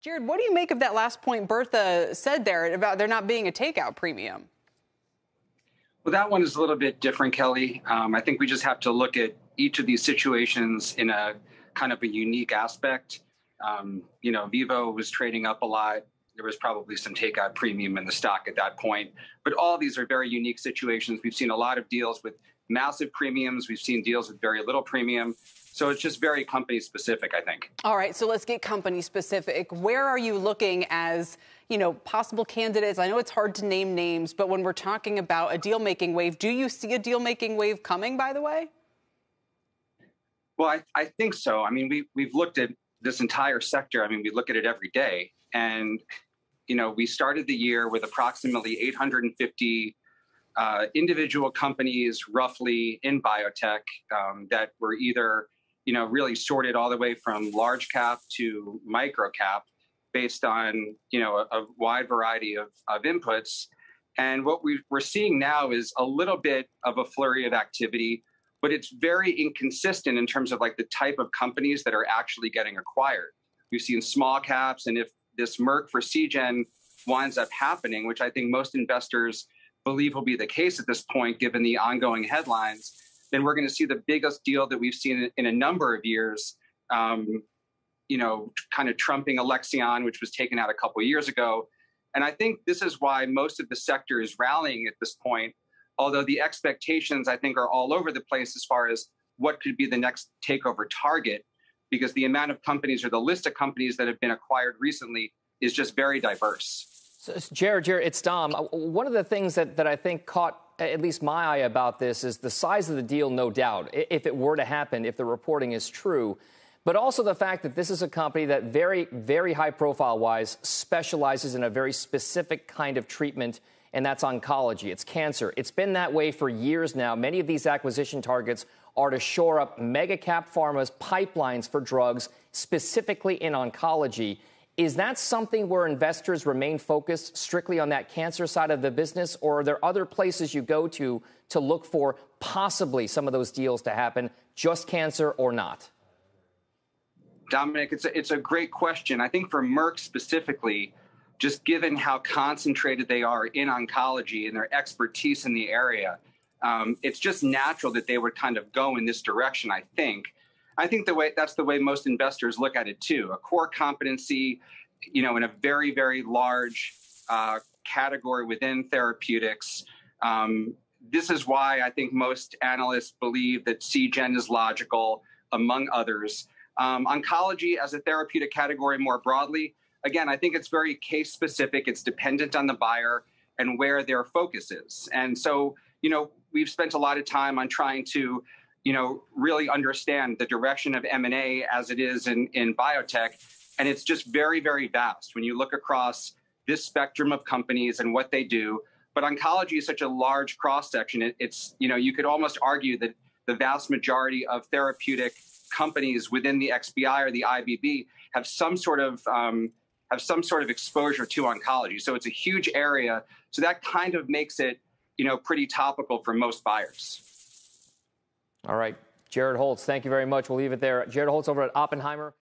Jared, what do you make of that last point Bertha said there about there not being a takeout premium? Well, that one is a little bit different, Kelly. I think we just have to look at each of these situations in a kind of a unique aspect. Vivo was trading up a lot. There was probably some takeout premium in the stock at that point. But all these are very unique situations. We've seen a lot of deals with massive premiums. We've seen deals with very little premium. So it's just very company specific, I think. All right, so let's get company specific. Where are you looking as, possible candidates? I know it's hard to name names, but when we're talking about a deal-making wave, do you see a deal-making wave coming, by the way? Well, I think so. I mean, we've looked at this entire sector. I mean, we look at it every day. And, we started the year with approximately 850 individual companies roughly in biotech that were either really sorted all the way from large cap to micro cap based on, a wide variety of inputs. And what we're seeing now is a little bit of a flurry of activity, but it's very inconsistent in terms of like the type of companies that are actually getting acquired. We've seen small caps, and if this Merck for Seagen winds up happening, which I think most investors believe will be the case at this point, given the ongoing headlines, then we're going to see the biggest deal that we've seen in a number of years, kind of trumping Alexion, which was taken out a couple of years ago. And I think this is why most of the sector is rallying at this point, although the expectations, I think, are all over the place as far as what could be the next takeover target, because the amount of companies or the list of companies that have been acquired recently is just very diverse. So, Jared, it's Dom. One of the things that I think caught at least my eye about this is the size of the deal, no doubt, if it were to happen, if the reporting is true, but also the fact that this is a company that very, very high profile-wise specializes in a very specific kind of treatment, and that's oncology. It's cancer. It's been that way for years now. Many of these acquisition targets are to shore up mega-cap pharma's pipelines for drugs, specifically in oncology. Is that something where investors remain focused strictly on that cancer side of the business, or are there other places you go to look for possibly some of those deals to happen, just cancer or not? Dominic, it's a great question. I think for Merck specifically, just given how concentrated they are in oncology and their expertise in the area, it's just natural that they would kind of go in this direction, I think. I think that's the way most investors look at it, too. A core competency, in a very, very large category within therapeutics. This is why I think most analysts believe that Seagen is logical, among others. Oncology as a therapeutic category more broadly, again, I think it's very case specific. It's dependent on the buyer and where their focus is. And so, we've spent a lot of time on trying to really understand the direction of M&A as it is in biotech. And it's just very, very vast when you look across this spectrum of companies and what they do. But oncology is such a large cross-section. It's, you could almost argue that the vast majority of therapeutic companies within the XBI or the IBB have some sort of exposure to oncology. So it's a huge area. So that kind of makes it, pretty topical for most buyers. All right. Jared Holz, thank you very much. We'll leave it there. Jared Holz over at Oppenheimer.